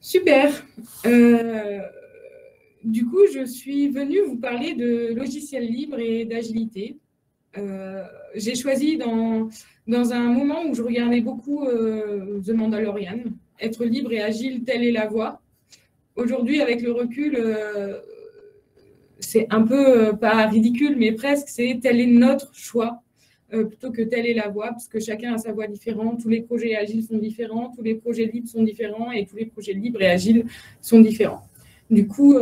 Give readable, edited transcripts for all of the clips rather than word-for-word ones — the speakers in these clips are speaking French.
Super. Du coup, je suis venue vous parler de logiciels libres et d'agilité. J'ai choisi dans un moment où je regardais beaucoup The Mandalorian, être libre et agile, telle est la voie. Aujourd'hui, avec le recul, c'est un peu, pas ridicule, mais presque, c'est tel est notre choix. Plutôt que telle est la voie, parce que chacun a sa voie différente, tous les projets agiles sont différents, tous les projets libres sont différents, et tous les projets libres et agiles sont différents. Du coup,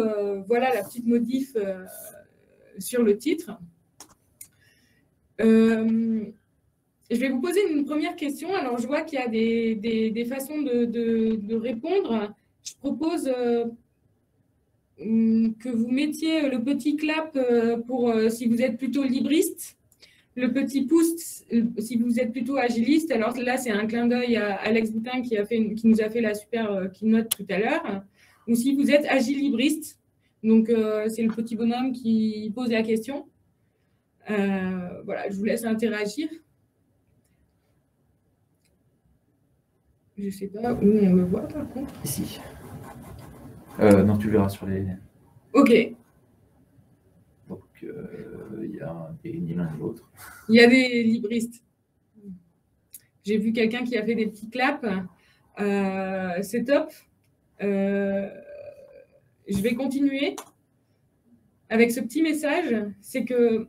voilà la petite modif sur le titre. Je vais vous poser une première question. Alors, je vois qu'il y a des façons de répondre. Je propose que vous mettiez le petit clap pour si vous êtes plutôt libriste, le petit pouce si vous êtes plutôt agiliste. Alors là, c'est un clin d'œil à Alex Boutin qui nous a fait la super keynote tout à l'heure. Ou si vous êtes agile-libriste, donc c'est le petit bonhomme qui pose la question. Voilà, je vous laisse interagir. Je ne sais pas où on le voit par contre. Ici. Non, tu verras sur les... Ok. Donc, il y a ni l'un ni l'autre. Il y a des libristes. J'ai vu quelqu'un qui a fait des petits claps. C'est top. Je vais continuer avec ce petit message. C'est que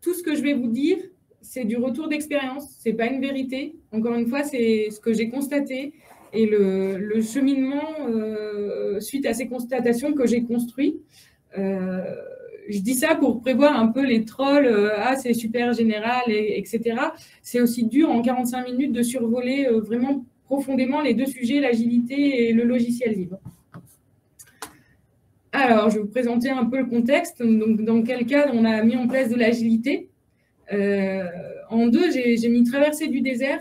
tout ce que je vais vous dire, c'est du retour d'expérience. Ce n'est pas une vérité. Encore une fois, c'est ce que j'ai constaté et le cheminement suite à ces constatations que j'ai construit. Je dis ça pour prévoir un peu les trolls, c'est super général, etc. C'est aussi dur en 45 minutes de survoler vraiment profondément les deux sujets, l'agilité et le logiciel libre. Alors, je vais vous présenter un peu le contexte. Donc, dans quel cadre on a mis en place de l'agilité. En deux, j'ai mis Traversée du désert.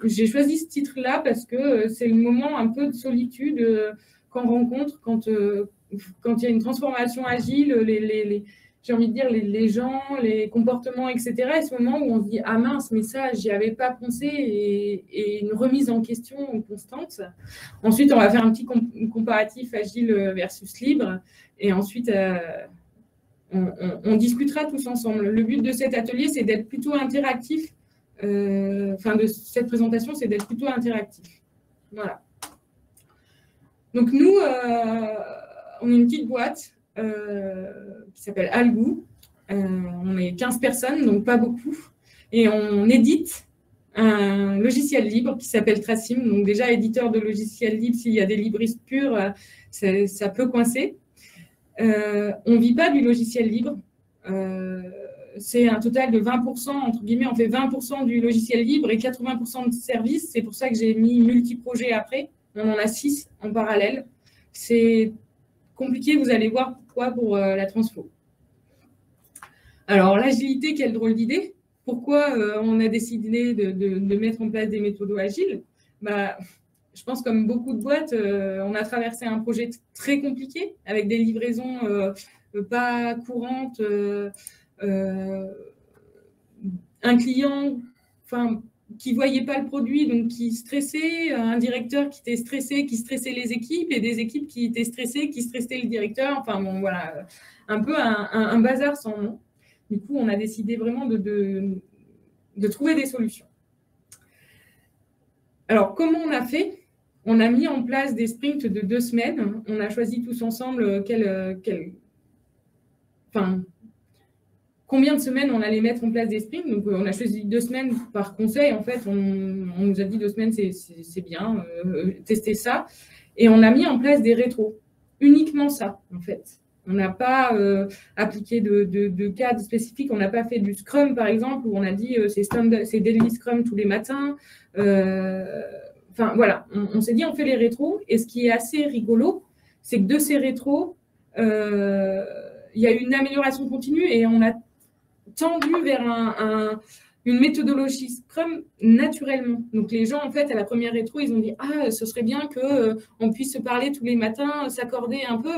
J'ai choisi ce titre-là parce que c'est le moment un peu de solitude qu'on rencontre quand il y a une transformation agile, j'ai envie de dire les gens, les comportements, etc. Et ce moment où on se dit « Ah mince, mais ça, j'y avais pas pensé » et une remise en question constante. Ensuite, on va faire un petit comparatif agile versus libre. Et ensuite, on discutera tous ensemble. Le but de cet atelier, c'est d'être plutôt interactif. De cette présentation, c'est d'être plutôt interactif. Voilà. Donc, nous, on est une petite boîte qui s'appelle Algou. On est 15 personnes, donc pas beaucoup. Et on édite un logiciel libre qui s'appelle Tracim. Donc, déjà, éditeur de logiciels libres, s'il y a des libristes purs, ça peut coincer. On ne vit pas du logiciel libre. C'est un total de 20%, entre guillemets, on fait 20% du logiciel libre et 80% de services. C'est pour ça que j'ai mis multi-projets après. On en a 6 en parallèle. C'est compliqué, vous allez voir pourquoi pour la transfo. Alors, l'agilité, quelle drôle d'idée. Pourquoi on a décidé de mettre en place des méthodes agiles? Je pense comme beaucoup de boîtes, on a traversé un projet très compliqué avec des livraisons pas courantes, un client qui ne voyait pas le produit, donc qui stressait, un directeur qui était stressé, qui stressait les équipes, et des équipes qui étaient stressées, qui stressaient le directeur. Enfin, bon, voilà, un peu un bazar sans nom. Du coup, on a décidé vraiment de trouver des solutions. Alors, comment on a fait? On a mis en place des sprints de 2 semaines. On a choisi tous ensemble combien de semaines on allait mettre en place des sprints. Donc, on a choisi 2 semaines par conseil. En fait, on nous a dit 2 semaines, c'est bien, tester ça. Et on a mis en place des rétros. Uniquement ça, en fait. On n'a pas appliqué de cadre spécifique. On n'a pas fait du Scrum, par exemple, où on a dit c'est daily Scrum tous les matins. Voilà, on s'est dit on fait les rétros. Et ce qui est assez rigolo, c'est que de ces rétros, il y a eu une amélioration continue et on a tendu vers une méthodologie Scrum naturellement. Donc, les gens, en fait, à la première rétro, ils ont dit « Ah, ce serait bien qu'on puisse se parler tous les matins, s'accorder un peu. »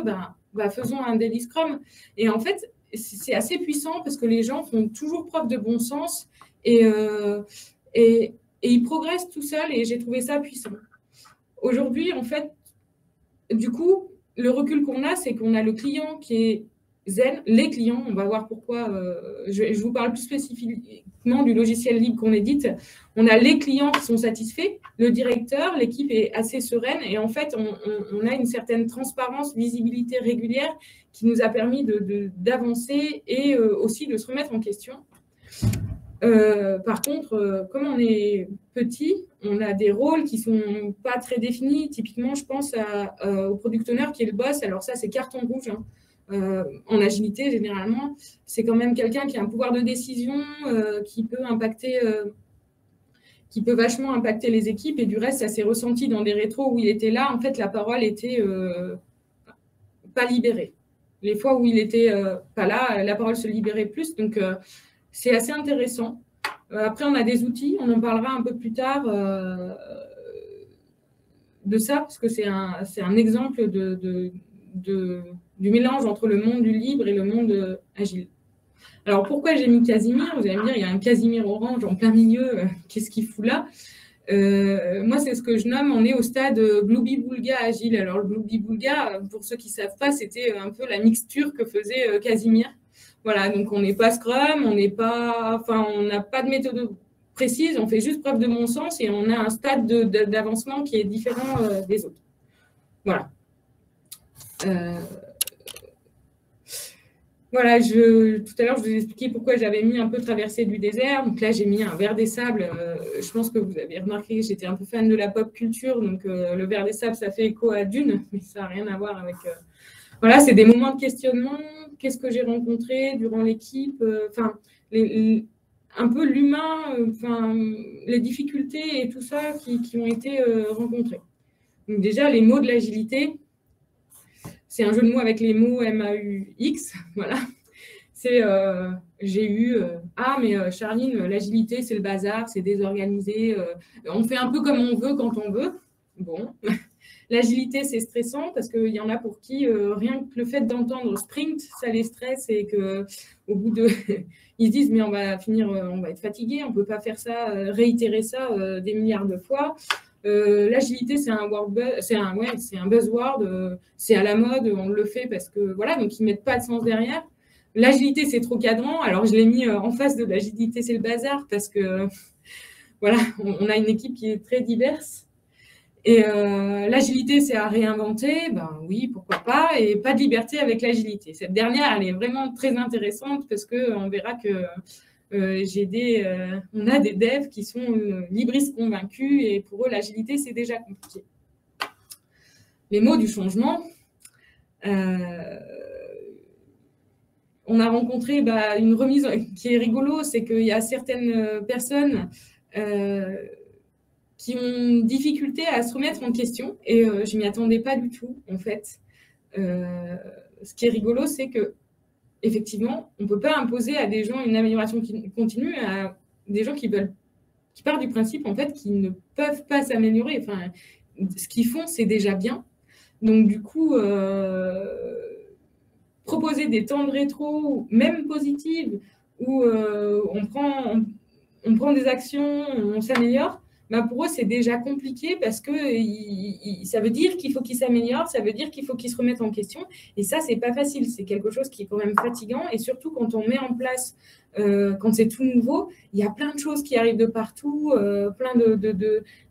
Faisons un daily Scrum. Et en fait, c'est assez puissant parce que les gens font toujours preuve de bon sens et ils progressent tout seuls et j'ai trouvé ça puissant. aujourd'hui, en fait, du coup, le recul qu'on a, c'est qu'on a le client qui est zen, les clients, on va voir pourquoi, je vous parle plus spécifiquement du logiciel libre qu'on édite. On a les clients qui sont satisfaits, le directeur, l'équipe est assez sereine et en fait, on a une certaine transparence, visibilité régulière qui nous a permis d'avancer et aussi de se remettre en question. Par contre, comme on est petit, on a des rôles qui ne sont pas très définis. Typiquement, je pense au product owner qui est le boss. Alors ça, c'est carton rouge. Hein. En agilité, généralement, c'est quand même quelqu'un qui a un pouvoir de décision qui peut vachement impacter les équipes. Et du reste, ça s'est ressenti dans des rétros où il était là. En fait, la parole était pas libérée. Les fois où il était pas là, la parole se libérait plus. Donc, c'est assez intéressant. Après, on a des outils. On en parlera un peu plus tard de ça, parce que c'est un exemple du mélange entre le monde du libre et le monde agile. Alors, pourquoi j'ai mis Casimir? Vous allez me dire, il y a un Casimir orange en plein milieu. Qu'est-ce qu'il fout là? Moi, c'est ce que je nomme, on est au stade Glooby-Boulga agile. Alors, le Glooby-Boulga, pour ceux qui ne savent pas, c'était un peu la mixture que faisait Casimir. Voilà, donc on n'est pas Scrum, on n'a pas de méthode précise, on fait juste preuve de bon sens et on a un stade d'avancement qui est différent des autres. Voilà. Voilà, tout à l'heure, je vous ai expliqué pourquoi j'avais mis un peu traversée du désert. Donc là, j'ai mis un verre des sables. Je pense que vous avez remarqué, j'étais un peu fan de la pop culture. Donc, le verre des sables, ça fait écho à Dune, mais ça n'a rien à voir avec... Voilà, c'est des moments de questionnement. Qu'est-ce que j'ai rencontré durant l'équipe? Un peu l'humain, les difficultés et tout ça qui ont été rencontrés. Donc déjà, les mots de l'agilité, c'est un jeu de mots avec les mots MAUX, voilà. C'est, j'ai eu, mais Charline, l'agilité, c'est le bazar, c'est désorganisé, on fait un peu comme on veut quand on veut. Bon, l'agilité, c'est stressant parce qu'il y en a pour qui rien que le fait d'entendre sprint, ça les stresse et qu'au bout de... Ils se disent, mais on va être fatigué, on ne peut pas faire ça, réitérer ça des milliards de fois. L'agilité, c'est un buzzword, c'est à la mode, on le fait parce que voilà, donc ils ne mettent pas de sens derrière. L'agilité, c'est trop cadrant. Alors, je l'ai mis en face de l'agilité, c'est le bazar parce que voilà, on a une équipe qui est très diverse. Et l'agilité, c'est à réinventer. Ben oui, pourquoi pas. Et pas de liberté avec l'agilité. Cette dernière, elle est vraiment très intéressante parce qu'on verra que on a des devs qui sont libristes convaincus et pour eux, l'agilité, c'est déjà compliqué. Les mots du changement. On a rencontré une remise qui est rigolo, c'est qu'il y a certaines personnes qui ont une difficulté à se remettre en question et je ne m'y attendais pas du tout, en fait. Ce qui est rigolo, c'est que effectivement, on ne peut pas imposer à des gens une amélioration continue, à des gens qui partent du principe en fait qu'ils ne peuvent pas s'améliorer. Enfin, ce qu'ils font, c'est déjà bien. Donc du coup, proposer des temps de rétro, même positives, où on prend des actions, on s'améliore. Pour eux, c'est déjà compliqué parce que ça veut dire qu'il faut qu'ils s'améliorent, ça veut dire qu'il faut qu'ils se remettent en question. Et ça, c'est pas facile. C'est quelque chose qui est quand même fatigant. Et surtout, quand on met en place, quand c'est tout nouveau, il y a plein de choses qui arrivent de partout, plein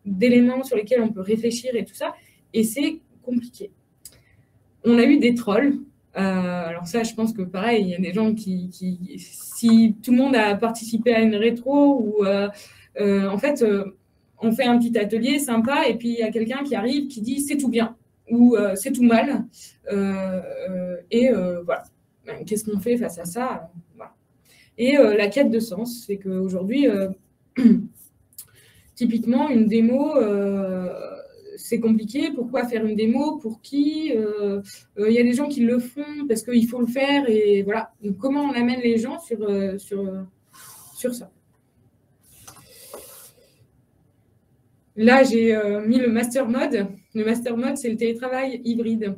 d'éléments sur lesquels on peut réfléchir et tout ça. Et c'est compliqué. On a eu des trolls. Alors ça, je pense que pareil, il y a des gens si tout le monde a participé à une rétro ou en fait... on fait un petit atelier sympa et puis il y a quelqu'un qui arrive qui dit c'est tout bien ou c'est tout mal. Voilà. Qu'est-ce qu'on fait face à ça? Voilà. Et la quête de sens, c'est qu'aujourd'hui, typiquement, une démo, c'est compliqué. Pourquoi faire une démo? Pour qui? Il y a des gens qui le font parce qu'il faut le faire. Et voilà. Donc, comment on amène les gens sur ça? Là, j'ai mis le master mode. Le master mode, c'est le télétravail hybride.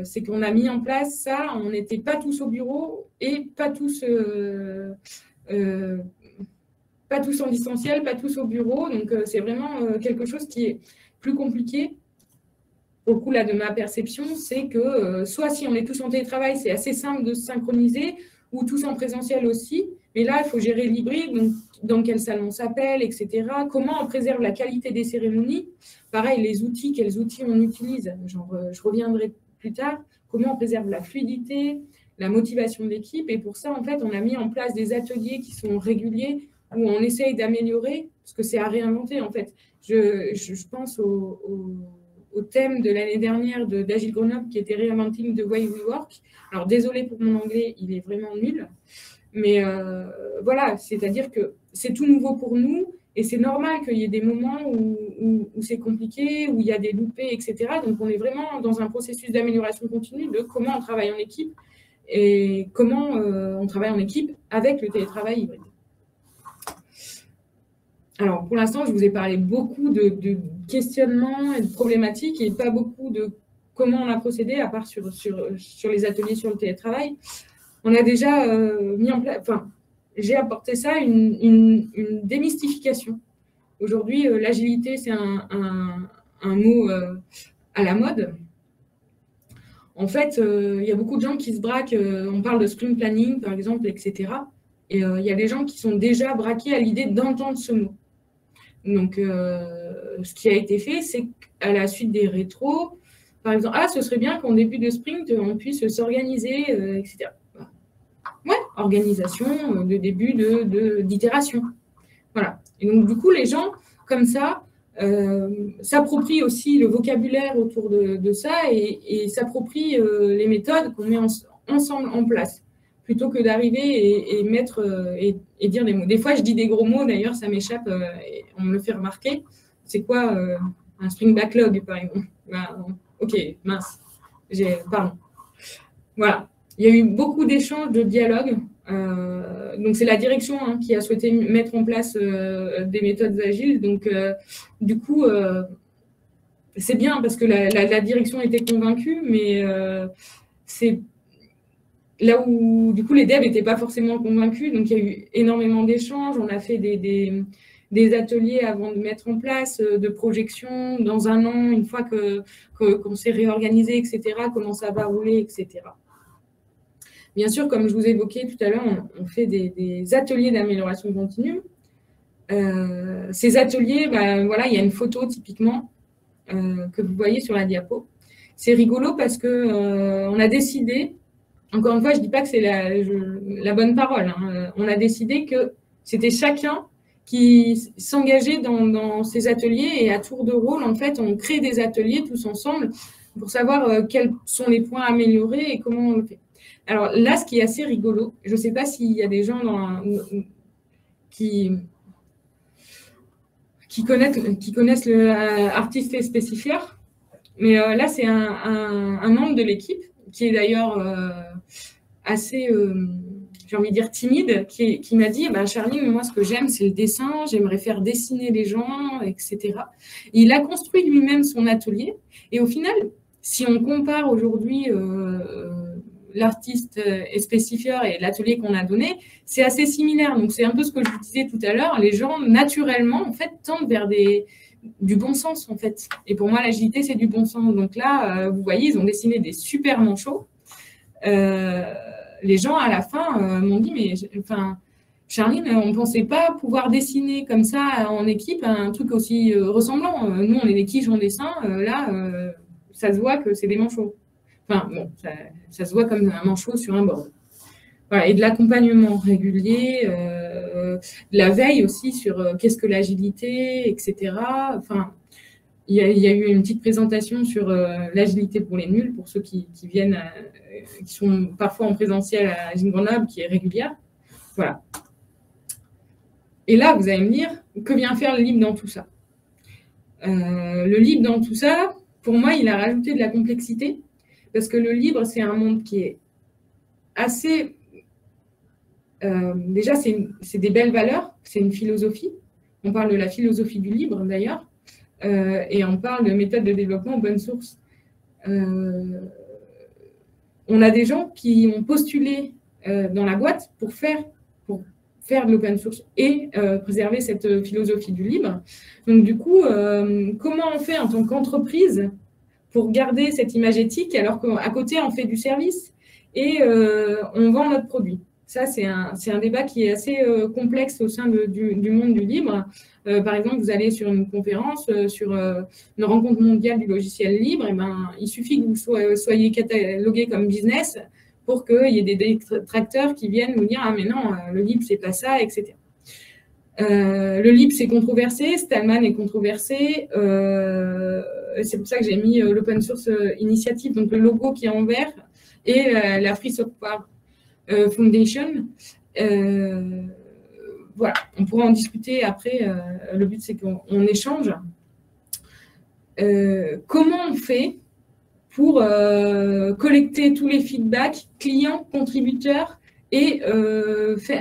C'est qu'on a mis en place ça, on n'était pas tous au bureau et pas tous pas tous en distanciel, pas tous au bureau. Donc, c'est vraiment quelque chose qui est plus compliqué. Au coup, là, de ma perception, c'est que soit si on est tous en télétravail, c'est assez simple de se synchroniser, ou tous en présentiel aussi. Mais là, il faut gérer l'hybride, donc dans quel salon on s'appelle, etc. Comment on préserve la qualité des cérémonies. Pareil, les outils, quels outils on utilise. Genre, je reviendrai plus tard. Comment on préserve la fluidité, la motivation de l'équipe. Et pour ça, en fait, on a mis en place des ateliers qui sont réguliers, où on essaye d'améliorer, parce que c'est à réinventer, en fait. Je pense au thème de l'année dernière d'Agile Grenoble, qui était Reinventing the Way We Work. Alors, désolé pour mon anglais, il est vraiment nul. Mais voilà, c'est-à-dire que c'est tout nouveau pour nous, et c'est normal qu'il y ait des moments où c'est compliqué, où il y a des loupés, etc. Donc, on est vraiment dans un processus d'amélioration continue de comment on travaille en équipe et comment on travaille en équipe avec le télétravail hybride. Alors, pour l'instant, je vous ai parlé beaucoup de questionnements et de problématiques et pas beaucoup de comment on a procédé, à part sur les ateliers sur le télétravail. On a déjà mis en place, enfin, j'ai apporté ça, une démystification. Aujourd'hui, l'agilité, c'est un mot à la mode. En fait, il y a beaucoup de gens qui se braquent, on parle de sprint planning, par exemple, etc. Et il y a des gens qui sont déjà braqués à l'idée d'entendre ce mot. Donc, ce qui a été fait, c'est qu'à la suite des rétros, par exemple, ce serait bien qu'en début de sprint, on puisse s'organiser, etc. Ouais, organisation de début d'itération. Voilà. Et donc, du coup, les gens, comme ça, s'approprient aussi le vocabulaire autour de ça et s'approprient les méthodes qu'on met ensemble en place, plutôt que d'arriver et mettre et dire des mots. Des fois, je dis des gros mots, d'ailleurs, ça m'échappe, et on me le fait remarquer. C'est quoi un Spring Backlog, par exemple? Ok, mince. Pardon. Voilà. Il y a eu beaucoup d'échanges, de dialogues. Donc, c'est la direction qui a souhaité mettre en place des méthodes agiles. Donc, du coup, c'est bien parce que la direction était convaincue, mais c'est là où, du coup, les devs n'étaient pas forcément convaincus. Donc, il y a eu énormément d'échanges. On a fait des ateliers avant de mettre en place, de projections dans un an, une fois qu'on s'est réorganisé, etc., comment ça va rouler, etc. Bien sûr, comme je vous évoquais tout à l'heure, on fait des ateliers d'amélioration continue. Ces ateliers, voilà, il y a une photo typiquement que vous voyez sur la diapo. C'est rigolo parce qu'on a décidé, encore une fois, je ne dis pas que c'est la bonne parole, on a décidé que c'était chacun qui s'engageait dans ces ateliers et à tour de rôle, en fait, on crée des ateliers tous ensemble pour savoir quels sont les points à améliorer et comment on le fait. Alors là, ce qui est assez rigolo, je ne sais pas s'il y a des gens qui connaissent le artiste et spécifier, mais là, c'est un membre de l'équipe qui est d'ailleurs assez, j'ai envie de dire, timide, qui m'a dit, Charlie, moi, ce que j'aime, c'est le dessin, j'aimerais faire dessiner les gens, etc. Et il a construit lui-même son atelier, et au final, si on compare aujourd'hui l'artiste et spécifier et l'atelier qu'on a donné, c'est assez similaire. Donc, c'est un peu ce que je vous disais tout à l'heure. Les gens, naturellement, en fait, tendent vers du bon sens, en fait. Et pour moi, l'agilité, c'est du bon sens. Donc là, vous voyez, ils ont dessiné des super manchots. Les gens, à la fin, m'ont dit, mais Charlie, on ne pensait pas pouvoir dessiner comme ça en équipe un truc aussi ressemblant. Nous, on est des quiches en dessin. Là, ça se voit que c'est des manchots. Enfin, bon, ça se voit comme un manchot sur un board. Voilà, et de l'accompagnement régulier, de la veille aussi sur qu'est-ce que l'agilité, etc. Enfin, il y a eu une petite présentation sur l'agilité pour les nuls, pour ceux qui viennent, qui sont parfois en présentiel à Agile Grenoble, qui est régulière. Voilà. Et là, vous allez me dire, que vient faire le libre dans tout ça? Le libre dans tout ça, pour moi, il a rajouté de la complexité. Parce que le libre, c'est un monde qui est assez... déjà, c'est des belles valeurs, c'est une philosophie. On parle de la philosophie du libre, d'ailleurs, et on parle de méthode de développement open source. On a des gens qui ont postulé dans la boîte pour faire de l'open source et préserver cette philosophie du libre. Donc, du coup, comment on fait en tant qu'entreprise pour garder cette image éthique alors qu'à côté, on fait du service et on vend notre produit? Ça, c'est un débat qui est assez complexe au sein du monde du libre. Par exemple, vous allez sur une conférence, sur une rencontre mondiale du logiciel libre, et ben, il suffit que vous soyez catalogué comme business pour qu'il y ait des détracteurs qui viennent vous dire « Ah, mais non, le libre, c'est pas ça, etc. » Le libre, c'est controversé, Stallman est controversé. C'est pour ça que j'ai mis l'Open Source Initiative, donc le logo qui est en vert, et la Free Software Foundation. Voilà, on pourra en discuter après. Le but, c'est qu'on échange. Comment on fait pour collecter tous les feedbacks clients, contributeurs et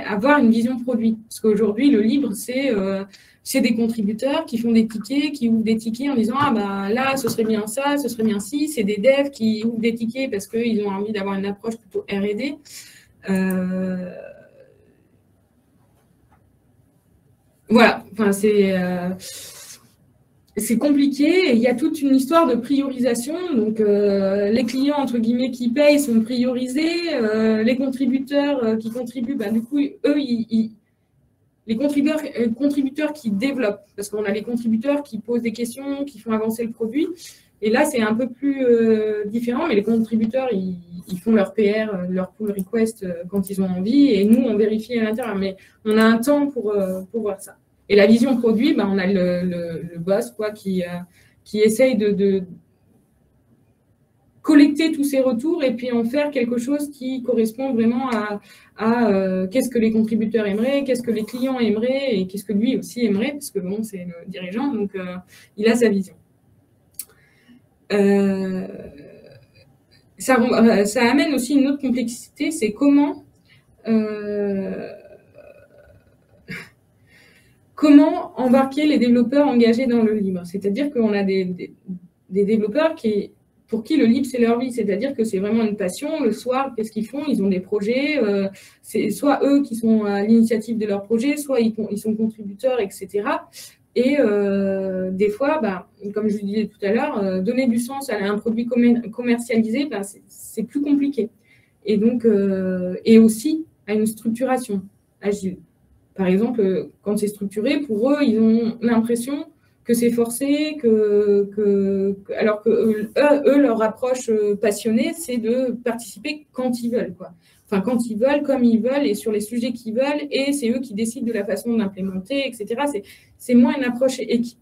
avoir une vision produit? Parce qu'aujourd'hui, le libre, c'est des contributeurs qui font des tickets, qui ouvrent des tickets en disant « Ah, bah là, ce serait bien ça, ce serait bien ci ». C'est des devs qui ouvrent des tickets parce qu'ils ont envie d'avoir une approche plutôt R&D. Voilà, enfin, c'est compliqué. Il y a toute une histoire de priorisation. Donc, les clients, entre guillemets, qui payent sont priorisés. Les contributeurs qui contribuent, ben, du coup, eux, les contributeurs qui développent, parce qu'on a les contributeurs qui posent des questions, qui font avancer le produit. Et là, c'est un peu plus différent, mais les contributeurs, ils font leur PR, leur pull request quand ils ont envie, et nous, on vérifie à l'intérieur. Mais on a un temps pour voir ça. Et la vision produit, ben, on a le boss quoi, qui essaye de collecter tous ces retours et puis en faire quelque chose qui correspond vraiment à qu'est-ce que les contributeurs aimeraient, qu'est-ce que les clients aimeraient et qu'est-ce que lui aussi aimerait, parce que bon, c'est le dirigeant, donc il a sa vision. Ça amène aussi une autre complexité, c'est comment embarquer les développeurs engagés dans le libre. C'est-à-dire qu'on a des développeurs pour qui le libre, c'est leur vie. C'est-à-dire que c'est vraiment une passion. Le soir, qu'est-ce qu'ils font? Ils ont des projets. C'est soit eux qui sont à l'initiative de leur projet, soit ils sont contributeurs, etc. Et des fois, bah, comme je le disais tout à l'heure, donner du sens à un produit commercialisé, bah, c'est plus compliqué. Et donc, et aussi à une structuration agile. Par exemple, quand c'est structuré, pour eux, ils ont l'impression que c'est forcé, alors que eux, leur approche passionnée, c'est de participer quand ils veulent, quoi. Enfin, quand ils veulent, comme ils veulent, et sur les sujets qu'ils veulent, et c'est eux qui décident de la façon d'implémenter, etc. C'est moins une approche équipe.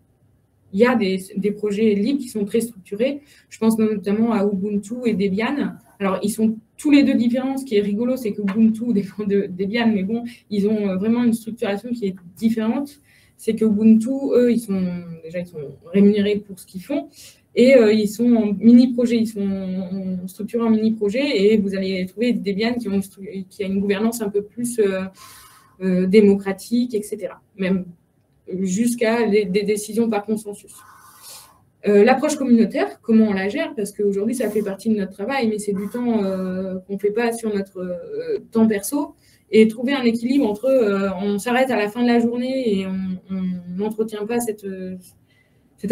Il y a des projets libres qui sont très structurés. Je pense notamment à Ubuntu et Debian. Alors, ils sont tous les deux différents. Ce qui est rigolo, c'est que Ubuntu dépend de Debian, mais bon, ils ont vraiment une structuration qui est différente. C'est que Ubuntu, eux, ils sont rémunérés pour ce qu'ils font. Et ils sont en mini-projet, ils sont structurés en mini-projet. Et vous allez trouver Debian qui a une gouvernance un peu plus démocratique, etc. Même jusqu'à des décisions par consensus. L'approche communautaire, comment on la gère? Parce qu'aujourd'hui, ça fait partie de notre travail, mais c'est du temps qu'on ne fait pas sur notre temps perso. Et trouver un équilibre entre on s'arrête à la fin de la journée et on n'entretient pas cette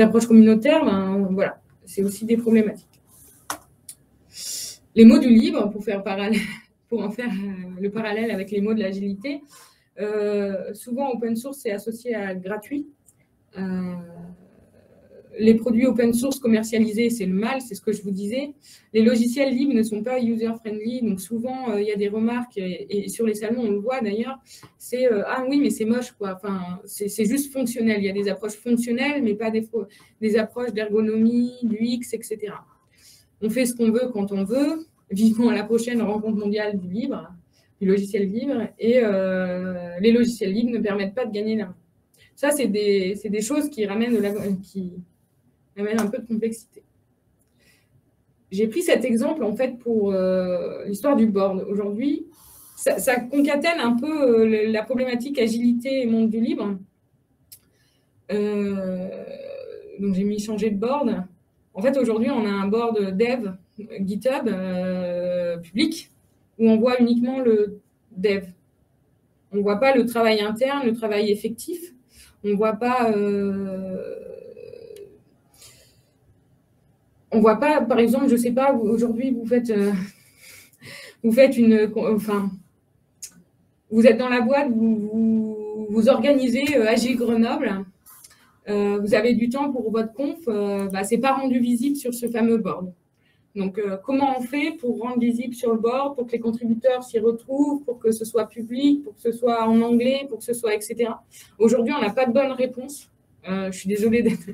approche communautaire, ben, voilà, c'est aussi des problématiques. Les mots du libre, pour en faire le parallèle avec les mots de l'agilité, souvent open source c'est associé à gratuit. Les produits open source commercialisés, c'est le mal, c'est ce que je vous disais. Les logiciels libres ne sont pas user-friendly, donc souvent, il y a des remarques, et sur les salons, on le voit d'ailleurs, c'est « Ah oui, mais c'est moche, quoi ». Enfin, c'est juste fonctionnel. Il y a des approches fonctionnelles, mais pas des approches d'ergonomie, d'UX, etc. On fait ce qu'on veut quand on veut. Vivement à la prochaine rencontre mondiale du libre, du logiciel libre, et les logiciels libres ne permettent pas de gagner l'argent. Ça, c'est des choses qui ramènent un peu de complexité. J'ai pris cet exemple, en fait, pour l'histoire du board. Aujourd'hui, ça concatène un peu la problématique agilité et monde du libre. Donc, j'ai mis changer de board. En fait, aujourd'hui, on a un board dev GitHub public où on voit uniquement le dev. On ne voit pas le travail interne, le travail effectif. On ne voit pas... on voit pas, par exemple, je ne sais pas, aujourd'hui, vous faites une... Enfin, vous êtes dans la boîte, vous organisez Agile Grenoble. Vous avez du temps pour votre conf, ce n'est pas rendu visible sur ce fameux board. Donc, comment on fait pour rendre visible sur le board, pour que les contributeurs s'y retrouvent, pour que ce soit public, pour que ce soit en anglais, pour que ce soit, etc. Aujourd'hui, on n'a pas de bonne réponse. Je suis désolée d'être...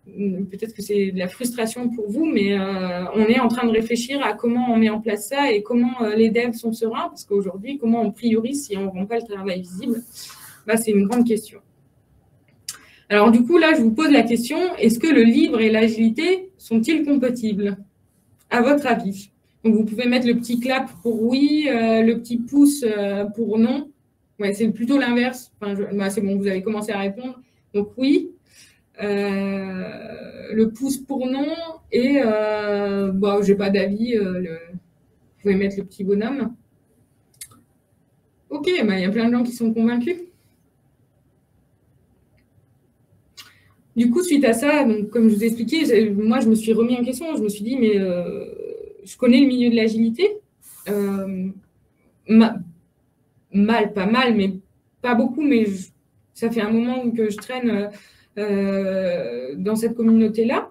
Peut-être que c'est de la frustration pour vous, mais on est en train de réfléchir à comment on met en place ça et comment les devs sont sereins, parce qu'aujourd'hui, comment on priorise si on ne rend pas le travail visible, c'est une grande question. Alors, du coup, là, je vous pose la question, est-ce que le libre et l'agilité sont-ils compatibles, à votre avis? Donc, vous pouvez mettre le petit clap pour oui, le petit pouce pour non. Ouais, c'est plutôt l'inverse. Enfin, c'est bon, vous avez commencé à répondre. Donc, oui. Le pouce pour non. Et, je n'ai pas d'avis. Vous pouvez mettre le petit bonhomme. OK, il y a plein de gens qui sont convaincus. Du coup, suite à ça, donc, comme je vous ai expliqué, moi, je me suis remis en question. Je me suis dit, mais je connais le milieu de l'agilité. Pas mal, mais pas beaucoup. Mais ça fait un moment que je traîne dans cette communauté-là.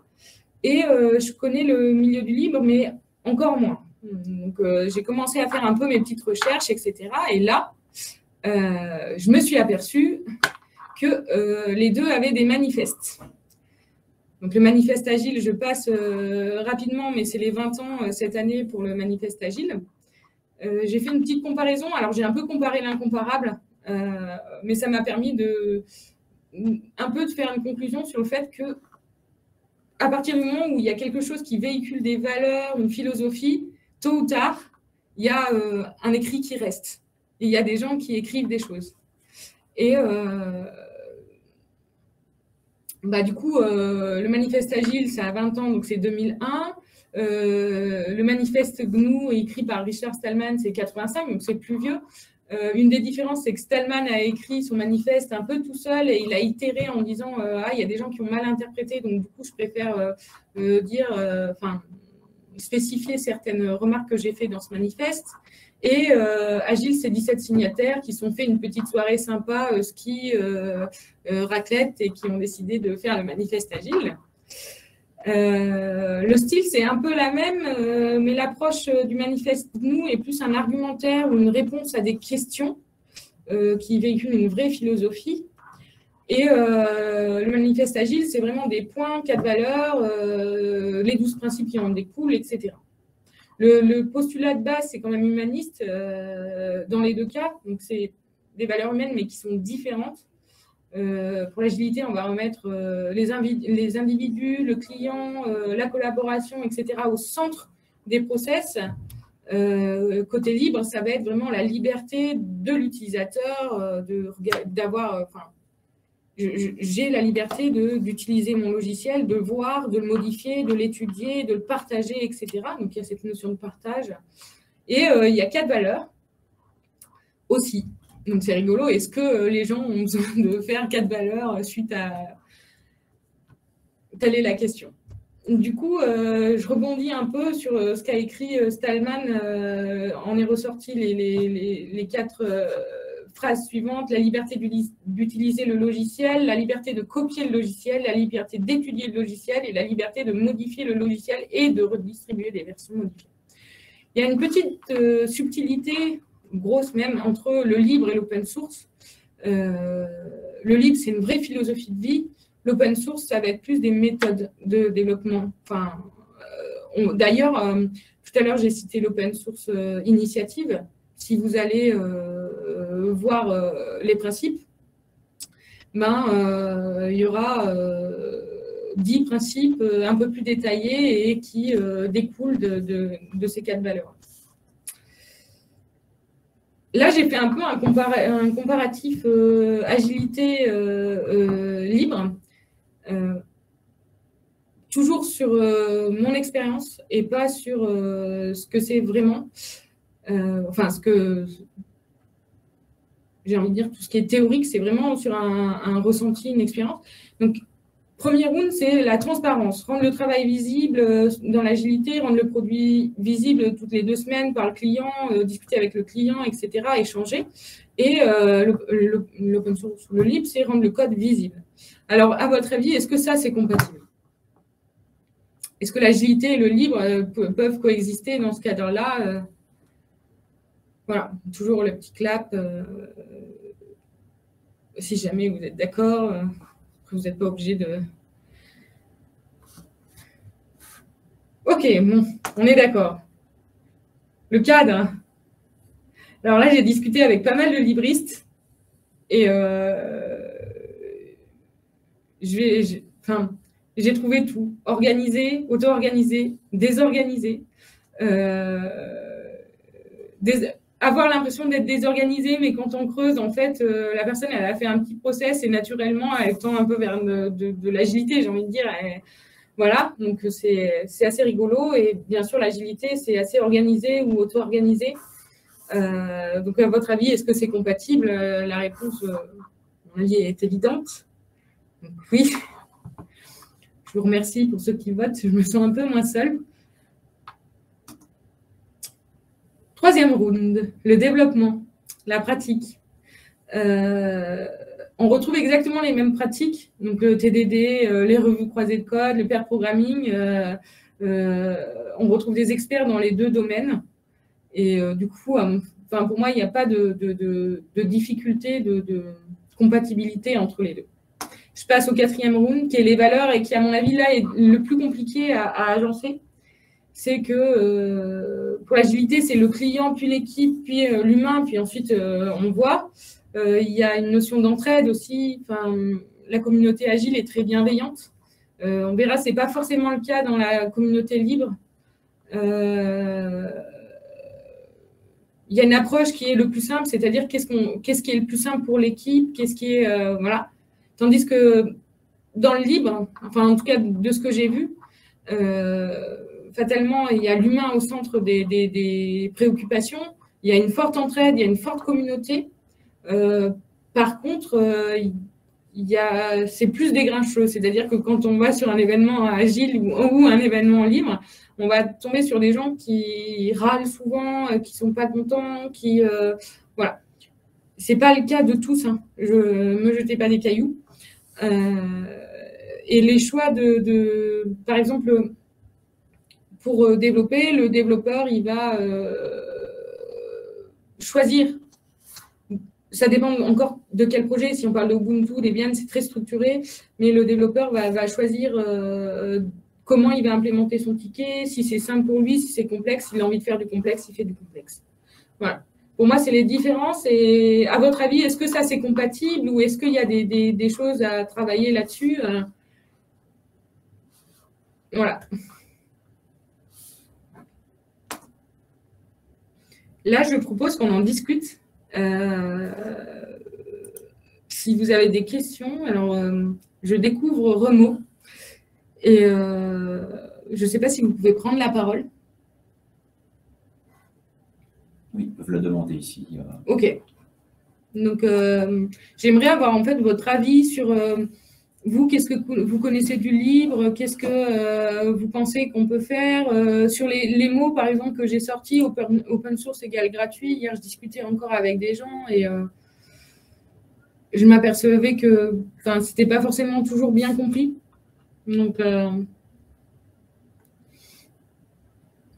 Et je connais le milieu du libre, mais encore moins. Donc, j'ai commencé à faire un peu mes petites recherches, etc. Et là, je me suis aperçue que les deux avaient des manifestes. Donc, le manifeste Agile, je passe rapidement, mais c'est les 20 ans cette année pour le manifeste Agile. J'ai fait une petite comparaison. Alors, j'ai un peu comparé l'incomparable, mais ça m'a permis un peu de faire une conclusion sur le fait que à partir du moment où il y a quelque chose qui véhicule des valeurs, une philosophie, tôt ou tard, il y a un écrit qui reste. Et il y a des gens qui écrivent des choses. Et du coup, le manifeste Agile, ça a 20 ans, donc c'est 2001. Le manifeste GNU, écrit par Richard Stallman, c'est 85, donc c'est plus vieux. Une des différences, c'est que Stallman a écrit son manifeste un peu tout seul et il a itéré en disant il y a des gens qui ont mal interprété, donc du coup, je préfère spécifier certaines remarques que j'ai faites dans ce manifeste. Et Agile, c'est 17 signataires qui sont fait une petite soirée sympa, ski, raclette, et qui ont décidé de faire le manifeste Agile. Le style, c'est un peu la même, mais l'approche du manifeste GNU est plus un argumentaire ou une réponse à des questions qui véhiculent une vraie philosophie. Et le manifeste Agile, c'est vraiment des points, 4 valeurs, les 12 principes qui en découlent, etc. Le postulat de base, c'est quand même humaniste dans les deux cas. Donc, c'est des valeurs humaines, mais qui sont différentes. Pour l'agilité, on va remettre les individus, le client, la collaboration, etc. au centre des process. Côté libre, ça va être vraiment la liberté de l'utilisateur d'avoir... j'ai la liberté d'utiliser mon logiciel, de le voir, de le modifier, de l'étudier, de le partager, etc. Donc, il y a cette notion de partage. Et il y a 4 valeurs aussi. Donc, c'est rigolo. Est-ce que les gens ont besoin de faire 4 valeurs suite à... Telle est la question. Du coup, je rebondis un peu sur ce qu'a écrit Stallman. On est ressorti les 4 phrases suivantes. La liberté d'utiliser le logiciel, la liberté de copier le logiciel, la liberté d'étudier le logiciel et la liberté de modifier le logiciel et de redistribuer des versions modifiées. Il y a une petite subtilité, grosse même, entre le libre et l'open source. Le libre, c'est une vraie philosophie de vie. L'open source, ça va être plus des méthodes de développement. D'ailleurs, tout à l'heure, j'ai cité l'open source initiative. Si vous allez voir les principes, il y aura 10 principes un peu plus détaillés et qui découlent de ces 4 valeurs. Là, j'ai fait un peu un comparatif agilité libre, toujours sur mon expérience et pas sur ce que c'est vraiment. Ce que j'ai envie de dire, tout ce qui est théorique, c'est vraiment sur un ressenti, une expérience. Donc, premier round, c'est la transparence, rendre le travail visible dans l'agilité, rendre le produit visible toutes les 2 semaines par le client, discuter avec le client, etc., échanger. Et l'open source ou le libre, c'est rendre le code visible. Alors, à votre avis, est-ce que ça, c'est compatible? Est-ce que l'agilité et le libre peuvent coexister dans ce cadre-là? Voilà, toujours le petit clap. Si jamais vous êtes d'accord, vous n'êtes pas obligé de... Ok, bon, on est d'accord. Le cadre. Alors là, j'ai discuté avec pas mal de libristes et j'ai trouvé tout. Organisé, auto-organisé, désorganisé. Avoir l'impression d'être désorganisé, mais quand on creuse, en fait, la personne, elle a fait un petit process et naturellement, elle tend un peu vers de l'agilité, j'ai envie de dire. Voilà, donc c'est assez rigolo. Et bien sûr, l'agilité, c'est assez organisé ou auto-organisé. Donc, à votre avis, est-ce que c'est compatible? La réponse, à mon avis, est évidente. Donc, oui. Je vous remercie pour ceux qui votent. Je me sens un peu moins seule. Troisième round, le développement, la pratique. On retrouve exactement les mêmes pratiques, donc le TDD, les revues croisées de code, le pair programming. On retrouve des experts dans les 2 domaines. Et du coup, pour moi, il n'y a pas de difficulté de compatibilité entre les 2. Je passe au 4e round, qui est les valeurs et qui, à mon avis, là, est le plus compliqué à agencer. C'est que pour l'agilité, c'est le client, puis l'équipe, puis l'humain, puis ensuite on voit. Il y a une notion d'entraide aussi. La communauté agile est très bienveillante. On verra, ce n'est pas forcément le cas dans la communauté libre. Il y a une approche qui est le plus simple, c'est-à-dire qu'est-ce qui est le plus simple pour l'équipe, qu'est-ce qui est... voilà. Tandis que dans le libre, enfin en tout cas de ce que j'ai vu, fatalement, il y a l'humain au centre des préoccupations, il y a une forte entraide, il y a une forte communauté. Par contre, c'est plus des grincheux, c'est-à-dire que quand on va sur un événement agile ou un événement libre, on va tomber sur des gens qui râlent souvent, qui ne sont pas contents, voilà. Ce n'est pas le cas de tous, hein. Je ne me jetez pas des cailloux. Et les choix par exemple, pour développer, le développeur, il va choisir. Ça dépend encore de quel projet. Si on parle d'Ubuntu, Debian, c'est très structuré, mais le développeur va choisir comment il va implémenter son ticket, si c'est simple pour lui, si c'est complexe, s'il a envie de faire du complexe, il fait du complexe. Voilà. Pour moi, c'est les différences. Et à votre avis, est-ce que ça, c'est compatible ou est-ce qu'il y a des choses à travailler là-dessus? Voilà. Là, je propose qu'on en discute. Si vous avez des questions, alors je découvre Remo et je ne sais pas si vous pouvez prendre la parole. Oui, ils peuvent la demander ici. Ok. Donc, j'aimerais avoir en fait votre avis sur vous, qu'est-ce que vous connaissez du libre, qu'est-ce que vous pensez qu'on peut faire sur les mots, par exemple, que j'ai sortis, open source égale gratuit. Hier, je discutais encore avec des gens et je m'apercevais que ce n'était pas forcément toujours bien compris. Donc,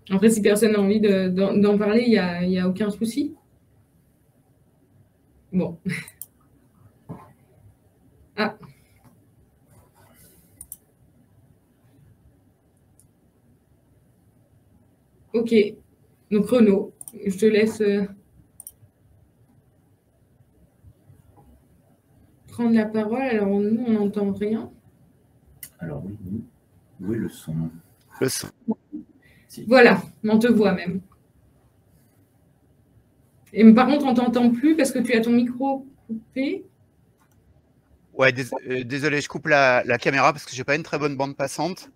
après, si personne n'a envie d'en parler, il n'y a aucun souci. Bon. Ah. Ok. Donc, Renaud, je te laisse prendre la parole. Alors, nous, on n'entend rien. Alors, oui. Où est le son? Le son. Si. Voilà, on te voit même. Et par contre, on ne t'entend plus parce que tu as ton micro coupé. Ouais, désolé, je coupe la caméra parce que j'ai pas une très bonne bande passante.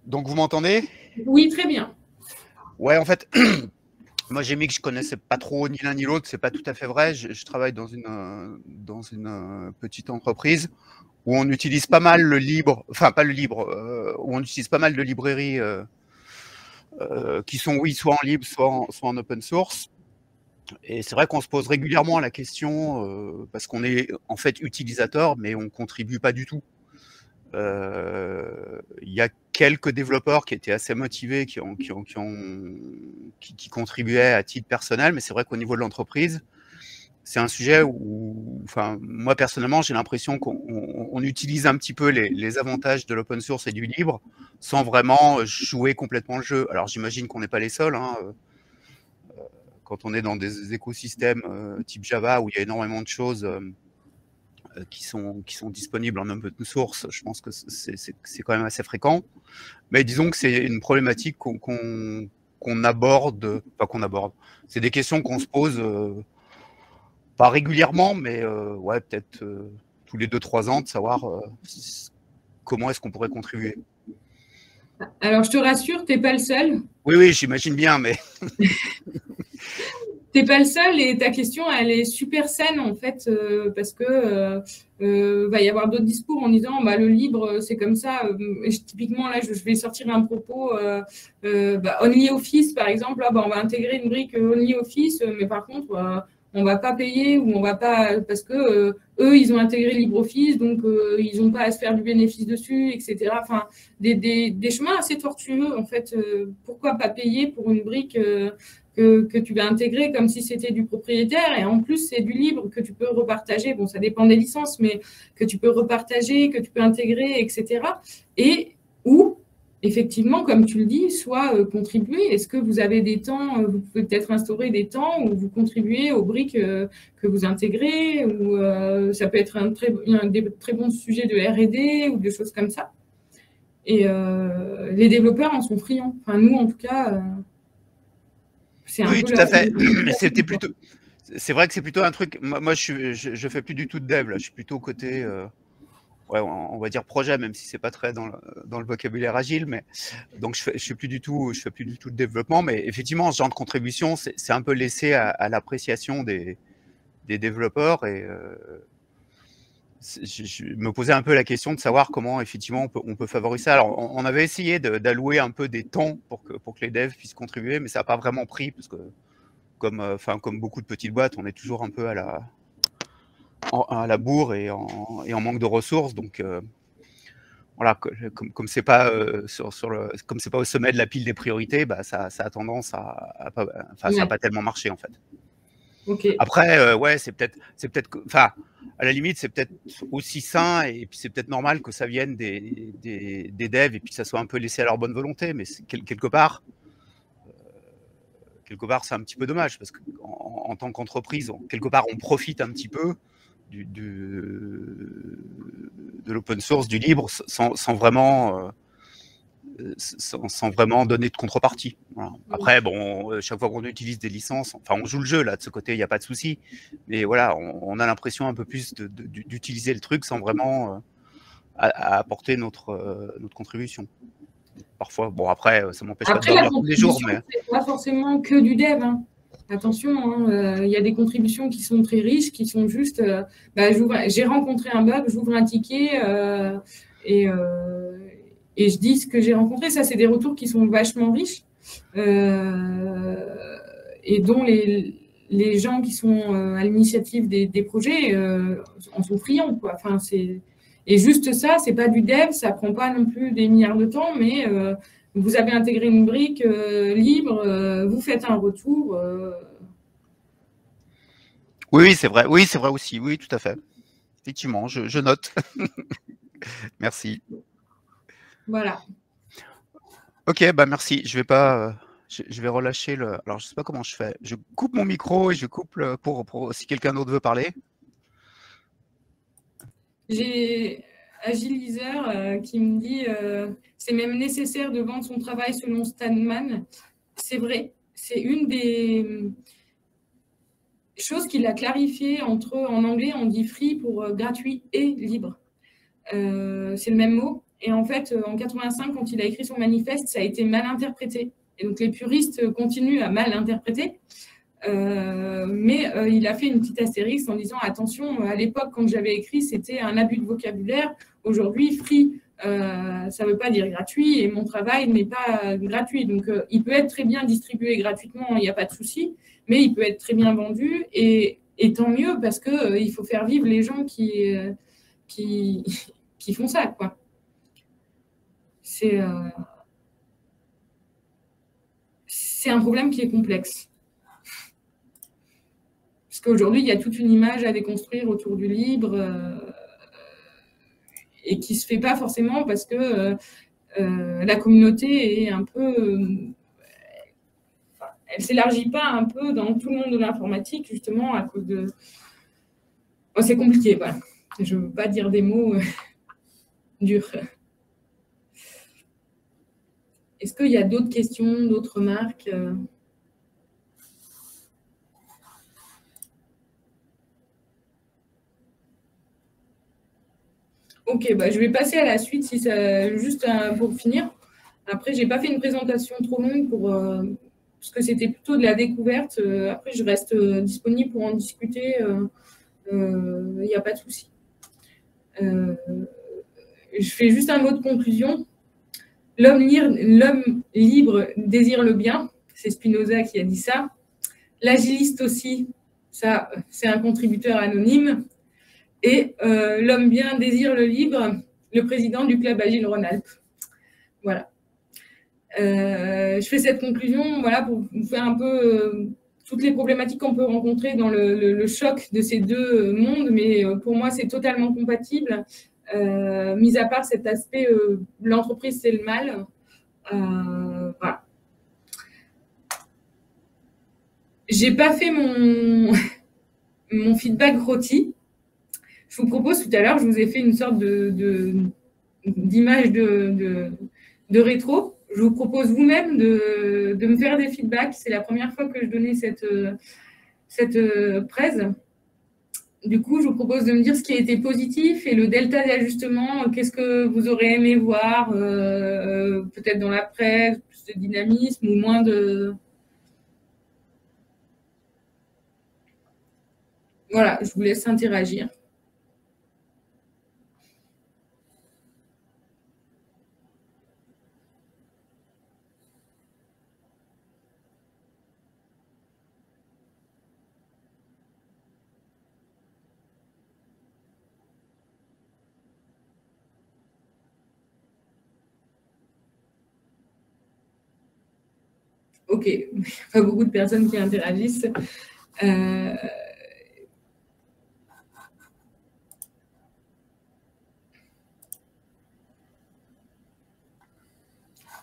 Donc, vous m'entendez? Oui, très bien. Ouais, en fait, Moi, j'ai mis que je connaissais pas trop ni l'un ni l'autre, c'est pas tout à fait vrai. Je travaille dans une petite entreprise où on utilise pas mal le libre, enfin pas le libre, où on utilise pas mal de librairies qui sont, oui, soit en libre, soit en open source. Et c'est vrai qu'on se pose régulièrement la question, parce qu'on est en fait utilisateur, mais on contribue pas du tout. Il y a quelques développeurs qui étaient assez motivés, qui contribuaient à titre personnel, mais c'est vrai qu'au niveau de l'entreprise, c'est un sujet où, enfin, moi personnellement, j'ai l'impression qu'on utilise un petit peu les avantages de l'open source et du libre sans vraiment jouer complètement le jeu. Alors j'imagine qu'on n'est pas les seuls, hein, quand on est dans des écosystèmes type Java où il y a énormément de choses qui sont disponibles en open source, je pense que c'est quand même assez fréquent. Mais disons que c'est une problématique qu'on aborde, enfin qu'on aborde. C'est des questions qu'on se pose pas régulièrement, mais ouais, peut-être tous les 2-3 ans, de savoir comment est-ce qu'on pourrait contribuer. Alors, je te rassure, tu n'es pas le seul. Oui, j'imagine bien, mais... Tu n'es pas le seul et ta question, elle est super saine en fait, parce que va y avoir d'autres discours en disant le libre, c'est comme ça. Typiquement, là, je vais sortir un propos OnlyOffice, par exemple. Là, on va intégrer une brique OnlyOffice, mais par contre, on ne va pas payer ou on va pas, parce que eux, ils ont intégré LibreOffice, donc ils n'ont pas à se faire du bénéfice dessus, etc. Enfin, des chemins assez tortueux en fait. Pourquoi pas payer pour une brique que tu vas intégrer comme si c'était du propriétaire, et en plus c'est du libre que tu peux repartager, bon ça dépend des licences, mais que tu peux repartager, que tu peux intégrer, etc. Et où, effectivement, comme tu le dis, soit contribuer. Est-ce que vous avez des temps, vous pouvez peut-être instaurer des temps où vous contribuez aux briques que vous intégrez, ou ça peut être des très bons sujets de R&D ou des choses comme ça. Et les développeurs en sont friands. Enfin, nous, en tout cas... Oui, tout à fait. Mais c'était plutôt. C'est vrai que c'est plutôt un truc. Moi, je fais plus du tout de dev là. Je suis plutôt côté, ouais, on va dire projet, même si c'est pas très dans le vocabulaire agile. Mais donc je fais plus du tout de développement. Mais effectivement, ce genre de contribution, c'est un peu laissé à l'appréciation des développeurs. Et je me posais un peu la question de savoir comment effectivement on peut favoriser ça. Alors, on avait essayé d'allouer un peu des temps pour que les devs puissent contribuer, mais ça n'a pas vraiment pris parce que comme beaucoup de petites boîtes, on est toujours un peu à la bourre et en manque de ressources. Donc voilà, comme c'est pas comme c'est pas au sommet de la pile des priorités, ça a tendance ça n'a pas tellement marché en fait. Okay. Après, ouais, c'est peut-être, enfin, à la limite, c'est peut-être aussi sain et puis c'est peut-être normal que ça vienne des devs et puis que ça soit un peu laissé à leur bonne volonté, mais quelque part, c'est un petit peu dommage parce qu'en tant qu'entreprise, quelque part, on profite un petit peu de l'open source, du libre, sans vraiment donner de contrepartie. Voilà. Après, bon, chaque fois qu'on utilise des licences, enfin, on joue le jeu là, de ce côté, il n'y a pas de souci. Mais voilà, on a l'impression un peu plus d'utiliser le truc sans vraiment apporter notre contribution. Parfois, bon, après, ça m'empêche pas de dormir tous les jours. Mais c'est pas forcément que du dev. Hein. Attention, y a des contributions qui sont très riches, qui sont juste, j'ai rencontré un bug, j'ouvre un ticket et je dis ce que j'ai rencontré. Ça, c'est des retours qui sont vachement riches et dont les gens qui sont à l'initiative des projets en sont friands, quoi. Enfin, et juste ça, c'est pas du dev, ça prend pas non plus des milliards de temps, mais vous avez intégré une brique libre, vous faites un retour. Oui, c'est vrai. Oui, c'est vrai aussi. Oui, tout à fait. Effectivement, je note. Merci. Voilà. Ok, merci. Je vais relâcher le. Alors, je sais pas comment je fais. Je coupe mon micro et je coupe pour si quelqu'un d'autre veut parler. J'ai Agilizer qui me dit c'est même nécessaire de vendre son travail selon Stallman. C'est vrai. C'est une des choses qu'il a clarifié en anglais, on dit free pour gratuit et libre. C'est le même mot. Et en fait, en 85, quand il a écrit son manifeste, ça a été mal interprété. Et donc, les puristes continuent à mal l'interpréter. Mais il a fait une petite astérix en disant attention, à l'époque, quand j'avais écrit, c'était un abus de vocabulaire. Aujourd'hui, free, ça ne veut pas dire gratuit et mon travail n'est pas gratuit. Donc, il peut être très bien distribué gratuitement, il n'y a pas de souci, mais il peut être très bien vendu et tant mieux parce qu'il faut faire vivre les gens qui font ça, quoi. C'est un problème qui est complexe. Parce qu'aujourd'hui, il y a toute une image à déconstruire autour du libre et qui ne se fait pas forcément parce que la communauté est un peu... elle ne s'élargit pas un peu dans tout le monde de l'informatique, justement, à cause de... Bon, c'est compliqué, voilà. Je ne veux pas dire des mots durs. Est-ce qu'il y a d'autres questions, d'autres remarques Ok, bah, je vais passer à la suite, si ça, juste pour finir. Après, je n'ai pas fait une présentation trop longue parce que c'était plutôt de la découverte. Après, je reste disponible pour en discuter. Il n'y a pas de souci. Je fais juste un mot de conclusion. L'homme libre désire le bien. C'est Spinoza qui a dit ça. L'agiliste aussi, ça, c'est un contributeur anonyme. Et l'homme bien désire le libre, le président du club Agile Rhône-Alpes. Voilà. Je fais cette conclusion voilà, pour vous faire un peu toutes les problématiques qu'on peut rencontrer dans le choc de ces deux mondes, mais pour moi, c'est totalement compatible. Mis à part cet aspect, l'entreprise, c'est le mal. Voilà. Je n'ai pas fait mon feedback rôti. Je vous propose, tout à l'heure, je vous ai fait une sorte d'image de rétro. Je vous propose vous-même de me faire des feedbacks. C'est la première fois que je donnais cette presse. Du coup, je vous propose de me dire ce qui a été positif et le delta d'ajustement. Qu'est-ce que vous aurez aimé voir, peut-être dans la presse, plus de dynamisme ou moins de... Voilà, je vous laisse interagir. Ok, il n'y a pas beaucoup de personnes qui interagissent.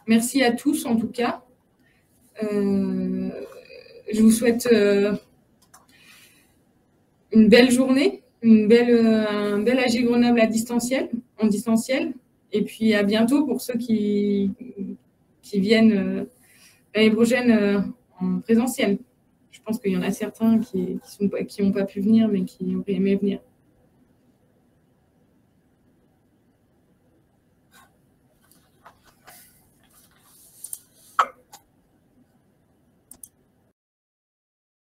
Merci à tous, en tout cas. Je vous souhaite une belle journée, un bel Agile Grenoble en distanciel. Et puis, à bientôt pour ceux qui viennent l'année prochaine en présentiel. Je pense qu'il y en a certains qui n'ont pas pu venir, mais qui auraient aimé venir.